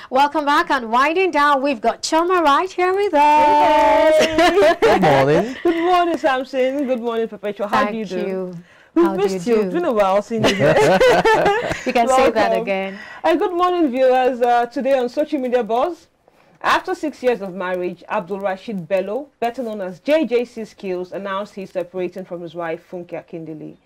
Welcome back, and winding down, we've got Choma right here with us. Hey. Good morning. Good morning, Samson. Good morning, Perpetual. How do you do? We've missed you. It's been a while since you. You can say that again. Good morning, viewers. Today on Social Media Buzz, after 6 years of marriage, Abdul Rashid Bello, better known as JJC Skills, announced he's separating from his wife, Funke Akindele.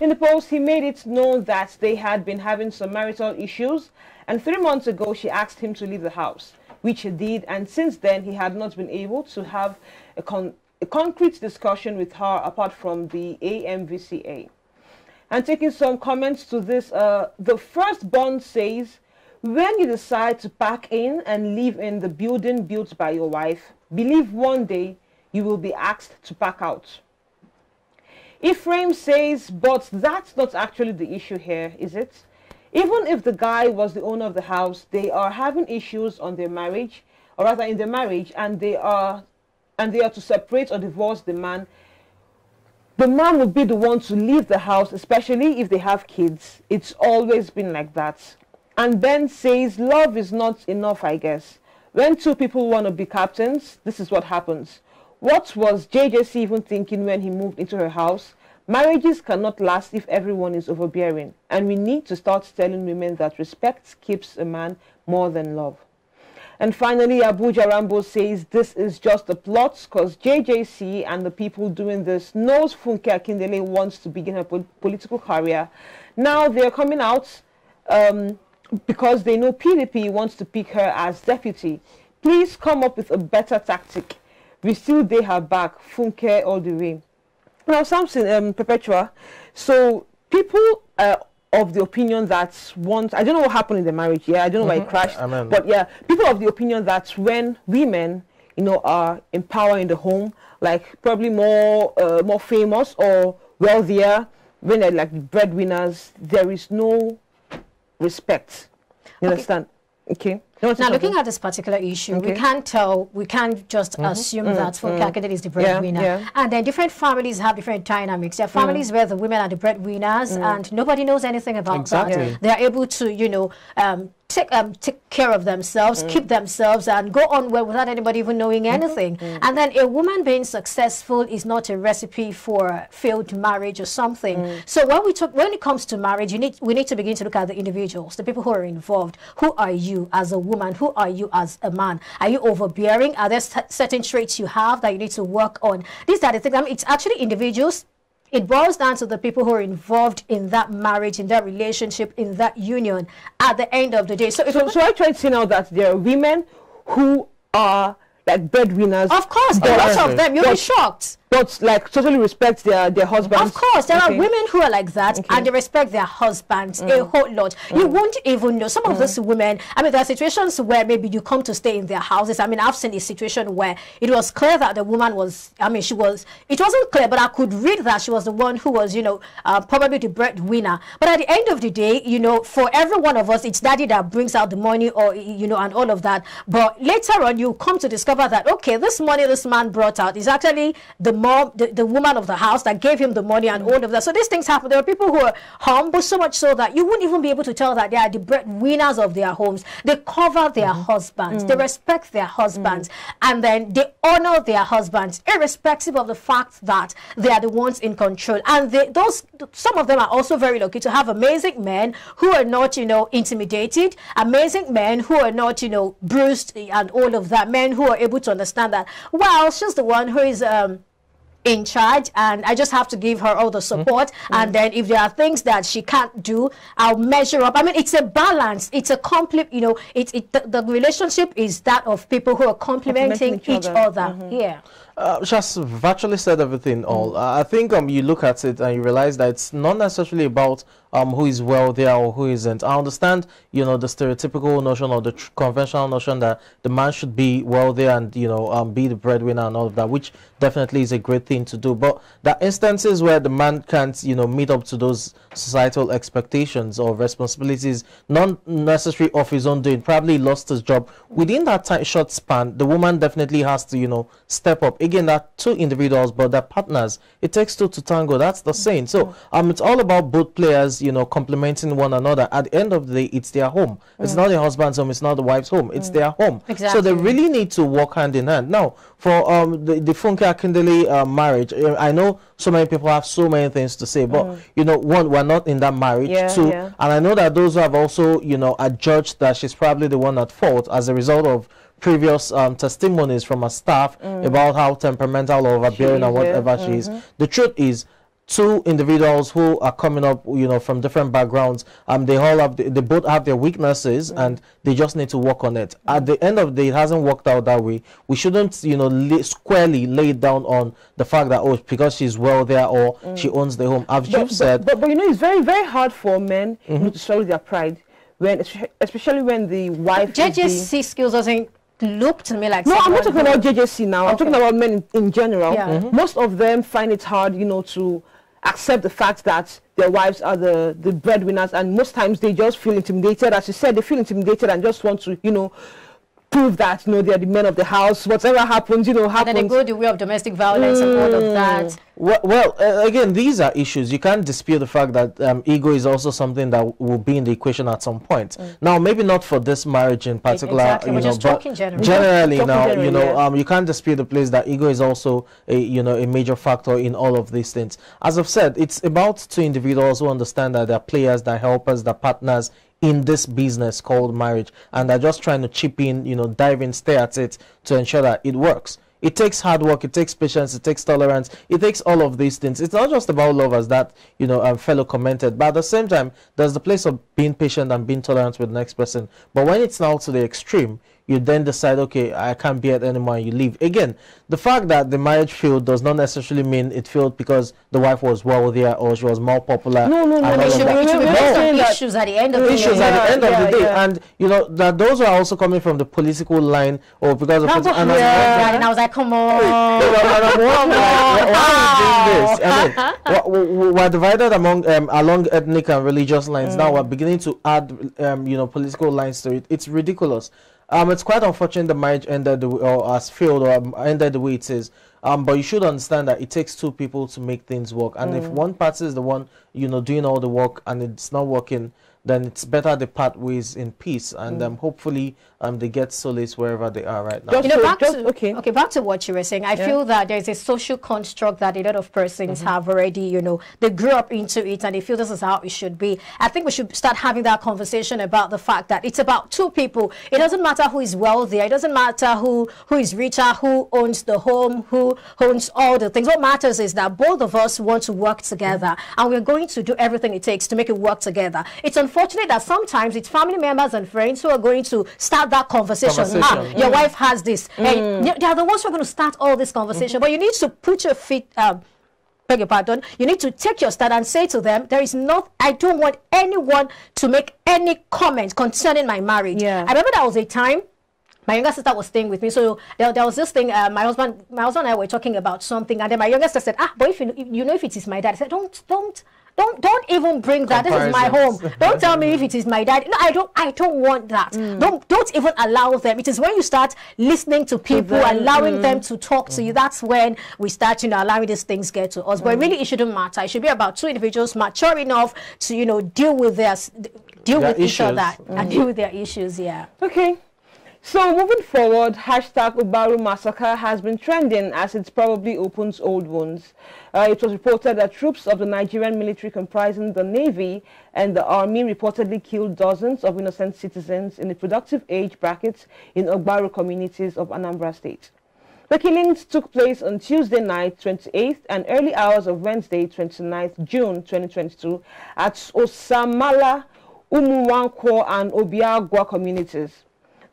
In the post, he made it known that they had been having some marital issues, and 3 months ago, she asked him to leave the house, which he did, and since then, he had not been able to have a concrete discussion with her apart from the AMVCA. And taking some comments to this, the first bond says, when you decide to pack in and live in the building built by your wife, believe one day you will be asked to pack out. Ephraim says, but that's not actually the issue here, is it? Even if the guy was the owner of the house, they are having issues on their marriage, or rather in their marriage, and they are to separate or divorce the man. The man will be the one to leave the house, especially if they have kids. It's always been like that. And Ben says, love is not enough, I guess. When two people want to be captains, this is what happens. What was JJC even thinking when he moved into her house? Marriages cannot last if everyone is overbearing. And we need to start telling women that respect keeps a man more than love. And finally, Abuja Rambo says this is just a plot because JJC and the people doing this knows Funke Akindele wants to begin her political career. Now they're coming out because they know PDP wants to pick her as deputy. Please come up with a better tactic. We still they have back Funke all the way. Now, Samson, Perpetua, so people of the opinion that once, I don't know what happened in the marriage, yeah, I don't know why it crashed, but yeah, people of the opinion that when women, you know, are in power in the home, like probably more famous or wealthier, when they're like breadwinners, there is no respect. You understand? Okay. Now, looking at this particular issue, we can't just assume that Funke Akindele is the breadwinner. And then different families have different dynamics. There are families where the women are the breadwinners and nobody knows anything about that. They are able to, you know, take care of themselves, keep themselves, and go on well without anybody even knowing anything. And then a woman being successful is not a recipe for failed marriage or something. So when it comes to marriage, we need to begin to look at the individuals, the people who are involved. Who are you as a woman? Who are you as a man? Are you overbearing? Are there certain traits you have that you need to work on? These are the things. I mean, it's actually individuals. It boils down to the people who are involved in that marriage, in that relationship, in that union at the end of the day. So I try to say now that there are women who are like breadwinners. Of course, a lot of them. You'll be shocked. But like totally respect their husbands. Of course, there are women who are like that and they respect their husbands a whole lot. You won't even know. Some of those women, I mean, there are situations where maybe you come to stay in their houses. I mean, I've seen a situation where it was clear that the woman was, I mean, it wasn't clear, but I could read that she was the one who was, you know, probably the breadwinner. But at the end of the day, you know, for every one of us, it's daddy that brings out the money or, you know, and all of that. But later on, you come to discover that, okay, this money this man brought out is actually the woman of the house that gave him the money and all of that. So these things happen. There are people who are humble, so much so that you wouldn't even be able to tell that they are the breadwinners of their homes. They cover their husbands. They respect their husbands. And then they honor their husbands, irrespective of the fact that they are the ones in control. And some of them are also very lucky to have amazing men who are not, you know, intimidated, amazing men who are not, you know, bruised and all of that, men who are able to understand that, well, she's the one who is in charge and I just have to give her all the support and then if there are things that she can't do, I'll measure up. I mean, it's a balance, it's a complete, you know, the relationship is that of people who are complementing each other. Yeah. Just virtually said everything all. I think you look at it and you realize that it's not necessarily about who is wealthy or who isn't. I understand, you know, the stereotypical notion or the conventional notion that the man should be wealthy and, you know, be the breadwinner and all of that, which definitely is a great thing to do. But there are instances where the man can't, you know, meet up to those societal expectations or responsibilities, not necessarily of his own doing, probably lost his job. Within that short span, the woman definitely has to, you know, step up. again, they're two individuals, but they're partners. It takes two to tango. That's the saying. So it's all about both players, you know, complementing one another. At the end of the day, it's their home. It's not the husband's home. It's not the wife's home. It's their home. Exactly. So they really need to work hand in hand. Now, for the Funke Akindele marriage, I know so many people have so many things to say, but you know, one, we're not in that marriage. Two, and I know that those who have also, you know, adjudged that she's probably the one at fault as a result of previous testimonies from her staff about how temperamental or overbearing or whatever she is. The truth is, two individuals who are coming up, you know, from different backgrounds, they all have, they both have their weaknesses, and they just need to work on it. At the end of the day, it hasn't worked out that way. We shouldn't, you know, squarely lay it down on the fact that, oh, because she's well there or she owns the home. As you've said, but you know, it's very, very hard for men to swallow their pride, when, especially when the wife. JJC skills doesn't look to me like. No, I'm not talking about JJC now. I'm talking about men in general. Yeah. Most of them find it hard, you know, to accept the fact that their wives are the breadwinners, and most times they just feel intimidated. As you said, they feel intimidated and just want to, you know, prove that, you know, they are the men of the house. Whatever happens, you know, happens. And then they go the way of domestic violence and all of that. Well, again, these are issues. You can't dispute the fact that ego is also something that will be in the equation at some point. Now, maybe not for this marriage in particular, exactly. you know, but generally now, you know, you can't dispute the place that ego is also a, you know, a major factor in all of these things. As I've said, it's about two individuals who understand that they're players, they're helpers, they're partners in this business called marriage, and they're just trying to chip in, you know, dive in, stay at it to ensure that it works. It takes hard work, it takes patience, it takes tolerance, it takes all of these things. It's not just about love, as that, you know, fellow commented, but at the same time, there's the place of being patient and being tolerant with the next person. But when it's now to the extreme, you then decide, okay, I can't bear it anymore, and you leave. Again, the fact that the marriage failed does not necessarily mean it failed because the wife was wealthier or she was more popular. No. It should be issues at the end of the day. Issues at the end of the day. And, you know, that those are also coming from the political line or because of... And I was like, come on. Why are you doing this? I mean, we're divided among along ethnic and religious lines. Now we're beginning to add, you know, political lines to it. It's ridiculous. It's quite unfortunate the marriage ended or has failed or ended the way it is. But you should understand that it takes two people to make things work. And if one party is the one, you know, doing all the work and it's not working, then it's better they part ways in peace, and hopefully they get solace wherever they are right now. You know, back to what you were saying, I feel that there's a social construct that a lot of persons have already, you know, they grew up into it and they feel this is how it should be. I think we should start having that conversation about the fact that it's about two people. It doesn't matter who is wealthier, it doesn't matter who is richer, who owns the home, who owns all the things. What matters is that both of us want to work together, and we're going to do everything it takes to make it work together. It's unfortunate that sometimes it's family members and friends who are going to start that conversation. Your wife has this. They are the ones who are going to start all this conversation. But you need to put your feet, beg your pardon, you need to take your stand and say to them, there is not, I don't want anyone to make any comment concerning my marriage. I remember there was a time my younger sister was staying with me, so there was this thing. My husband and I were talking about something, and then my younger sister said, but if you know if it is my dad. I said, don't even bring that. This is my home. Don't tell me if it is my dad. No, I don't want that. Don't even allow them. It is when you start listening to people, allowing them to talk to you, that's when we start, you know, allowing these things get to us. But really, it shouldn't matter. It should be about two individuals mature enough to, you know, deal with each other and deal with their issues. Okay. So moving forward, hashtag Obaro Massacre has been trending as it probably opens old wounds. It was reported that troops of the Nigerian military comprising the Navy and the Army reportedly killed dozens of innocent citizens in the productive age brackets in Obaro communities of Anambra State. The killings took place on Tuesday night, 28th, and early hours of Wednesday, 29th June 2022 at Osamala, Umuwankwo, and Obiagwa communities.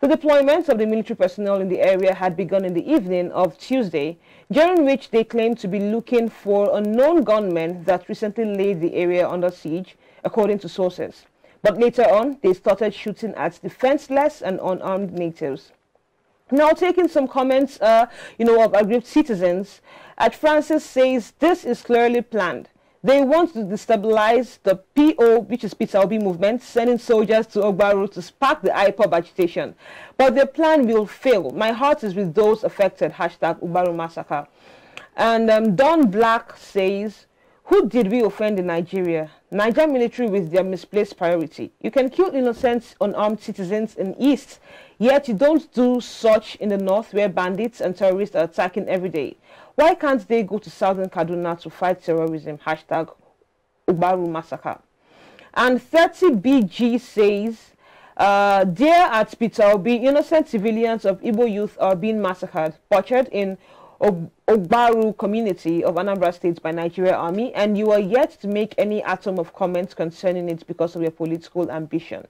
The deployment of the military personnel in the area had begun in the evening of Tuesday, during which they claimed to be looking for unknown gunmen that recently laid the area under siege, according to sources. But later on, they started shooting at defenseless and unarmed natives. Now, taking some comments, of aggrieved citizens, Francis says this is clearly planned. They want to destabilize the PO, which is Peter Obi movement, sending soldiers to Obaro to spark the IPOB agitation. But their plan will fail. My heart is with those affected, hashtag Obaro Massacre. And Don Black says, who did we offend in Nigeria? Niger military with their misplaced priority. You can kill innocent, unarmed citizens in East, yet you don't do such in the North where bandits and terrorists are attacking every day. Why can't they go to Southern Kaduna to fight terrorism? Hashtag Obaro Massacre. And 30BG says, there at Peter Obi, innocent civilians of Igbo youth are being massacred, butchered in Obaro community of Anambra State by Nigeria Army, and you are yet to make any atom of comment concerning it because of your political ambition.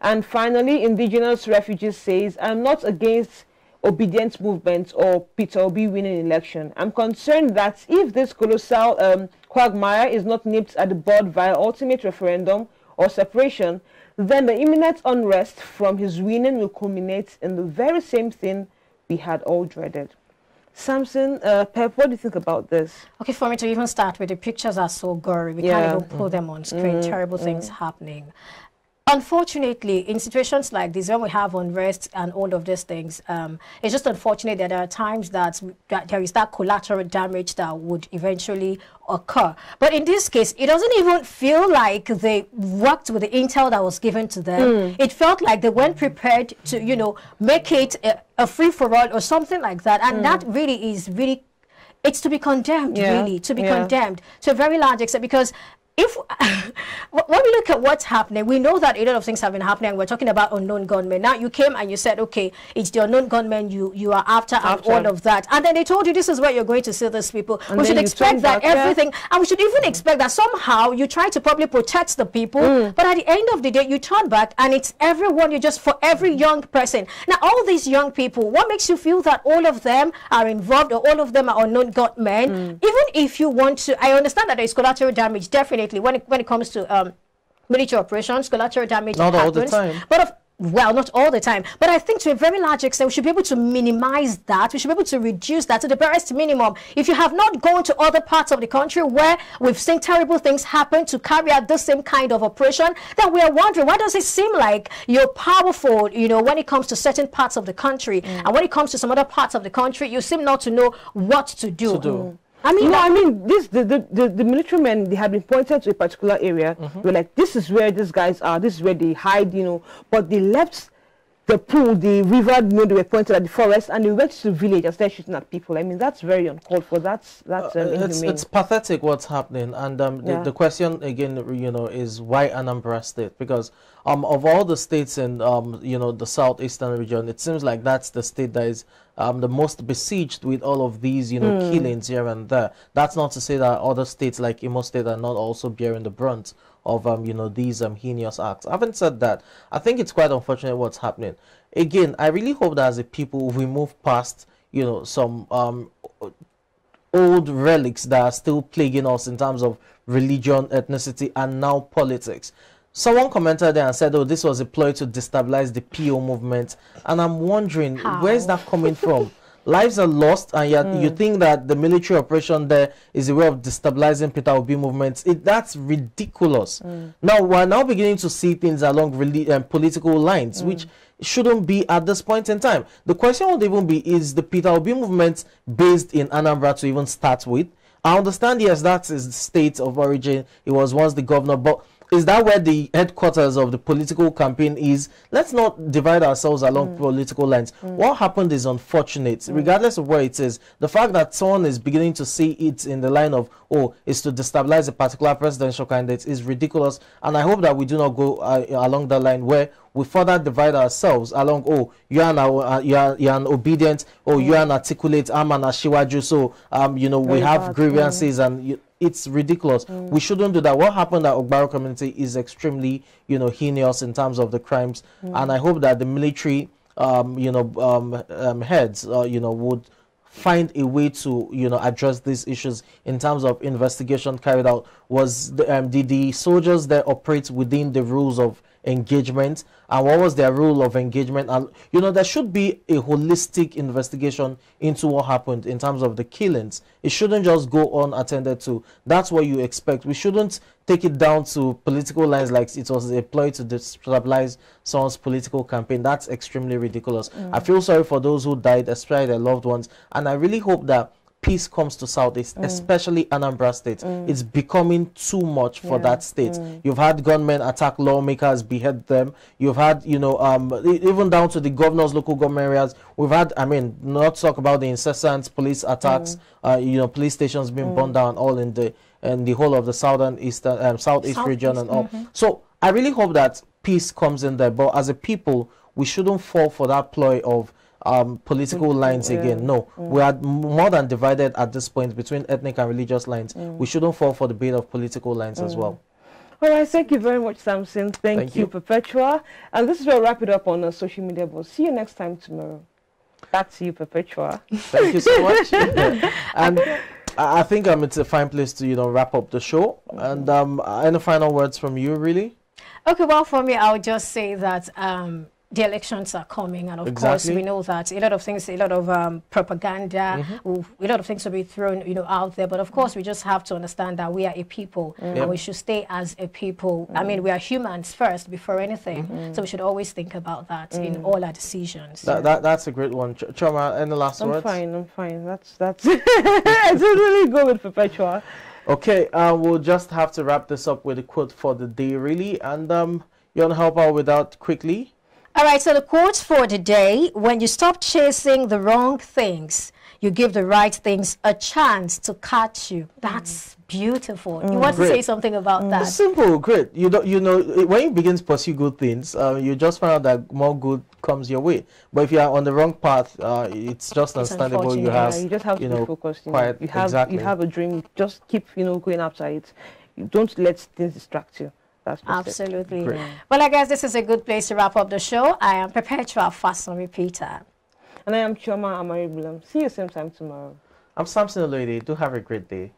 And finally, Indigenous Refugees says, I'm not against obedient movement or Peter Obi winning election. I'm concerned that if this colossal quagmire is not nipped at the bud via ultimate referendum or separation, then the imminent unrest from his winning will culminate in the very same thing we had all dreaded. Samson, Pep, what do you think about this? Okay, for me to even start with, the pictures are so gory. We can't even put them on screen. Terrible things happening. Unfortunately, in situations like this, when we have unrest and all of these things, it's just unfortunate that there are times that there is that collateral damage that would eventually occur. But in this case, it doesn't even feel like they worked with the intel that was given to them. It felt like they weren't prepared to, you know, make it a free-for-all or something like that. And that really is it's to be condemned, really, to be condemned to a very large extent, because if when we look at what's happening, we know that a lot of things have been happening, and we're talking about unknown gunmen. Now you came and you said, okay, it's the unknown gunmen you are after and all of that, and then they told you this is where you're going to see these people. And we should expect that everything, and we should even expect that somehow you try to probably protect the people, but at the end of the day you turn back and it's everyone. You just, for every young person. Now all these young people, what makes you feel that all of them are involved or all of them are unknown gunmen? Even if you want to, I understand that there is collateral damage, definitely. When it comes to military operations, collateral damage not happens, all the time. But well, not all the time. But I think to a very large extent, we should be able to minimize that. We should be able to reduce that to the barest minimum. If you have not gone to other parts of the country where we've seen terrible things happen to carry out the same kind of operation, then we are wondering, why does it seem like you're powerful, you know, when it comes to certain parts of the country, and when it comes to some other parts of the country, you seem not to know what to do. I mean, no, I mean, the military men, they have been pointed to a particular area. They're like, this is where these guys are, this is where they hide, you know. But they left the pool, the river, you know, they were pointed at the forest, and they went to the village and started shooting at people. I mean, that's very uncalled for. That's it's pathetic what's happening. And the question again, you know, is why Anambra State? Because of all the states in you know, the southeastern region, it seems like that's the state that is the most besieged with all of these, you know, killings here and there. That's not to say that other states like Imo State are not also bearing the brunt of you know, these heinous acts. I haven't said that. I think it's quite unfortunate what's happening. Again, I really hope that as a people we move past, you know, some old relics that are still plaguing us in terms of religion, ethnicity, and now politics. Someone commented there and said, oh, this was a ploy to destabilize the PO movement. And I'm wondering, where's that coming from? Lives are lost, and yet you think that the military operation there is a way of destabilizing Peter Obi movements. That's ridiculous. Now, we're now beginning to see things along political lines, which shouldn't be at this point in time. The question would even be, is the Peter Obi movement based in Anambra to even start with? I understand, yes, that's his state of origin. He was once the governor, but is that where the headquarters of the political campaign is? Let's not divide ourselves along political lines. What happened is unfortunate, regardless of where it is. The fact that someone is beginning to see it in the line of, oh, is to destabilize a particular presidential candidate is ridiculous. And I hope that we do not go along that line where we further divide ourselves along, oh, you're an obedient, oh, you're an articulate, I'm an ashiwaju, so you know, we have grievances, and it's ridiculous. We shouldn't do that. What happened at Obaro community is extremely, you know, heinous in terms of the crimes, and I hope that the military you know, heads you know, would find a way to, you know, address these issues in terms of investigation carried out. Was did the soldiers there operate within the rules of engagement, and what was their rule of engagement. And you know, there should be a holistic investigation into what happened in terms of the killings. It shouldn't just go unattended to. That's what you expect. We shouldn't take it down to political lines like it was a ploy to destabilize someone's political campaign. That's extremely ridiculous. I feel sorry for those who died, especially their loved ones, and I really hope that peace comes to Southeast, especially Anambra State. It's becoming too much for that state. You've had gunmen attack lawmakers, behead them. You've had, you know, even down to the governors, local government areas. We've had, I mean, not talk about the incessant police attacks, you know, police stations being burned down all in the whole of the southeast region and all. So I really hope that peace comes in there. But as a people, we shouldn't fall for that ploy of political lines again. No, we are more than divided at this point between ethnic and religious lines. We shouldn't fall for the bait of political lines as well. All right, thank you very much, Samson. Thank you, Perpetua. And this is where we'll wrap it up on social media. But see you next time tomorrow. Back to you, Perpetua. Thank you so much. And I think it's a fine place to, you know, wrap up the show. And any final words from you, really? Okay, well, for me, I would just say that the elections are coming, and of course we know that a lot of things, a lot of propaganda, a lot of things will be thrown, you know, out there. But of course, we just have to understand that we are a people, and we should stay as a people. I mean, we are humans first before anything, so we should always think about that in all our decisions. That's a great one, Choma. Any last words? I'm fine. That's it's really good with Perpetua. Okay, we'll just have to wrap this up with a quote for the day, really, and you want to help out with that quickly? All right, so the quote for the day: when you stop chasing the wrong things, you give the right things a chance to catch you. That's beautiful. You want to say something about that? Simple, great. You know, when you begin to pursue good things, you just find out that more good comes your way. But if you are on the wrong path, it's just understandable. You just have to be focused. You have a dream. Just keep, going after it. You don't let things distract you. Absolutely. Well, I guess this is a good place to wrap up the show. I am Perpetua Fast on Repeater. And I am Chioma Amaribulam. See you same time tomorrow. I'm Samson Oloide. Do have a great day.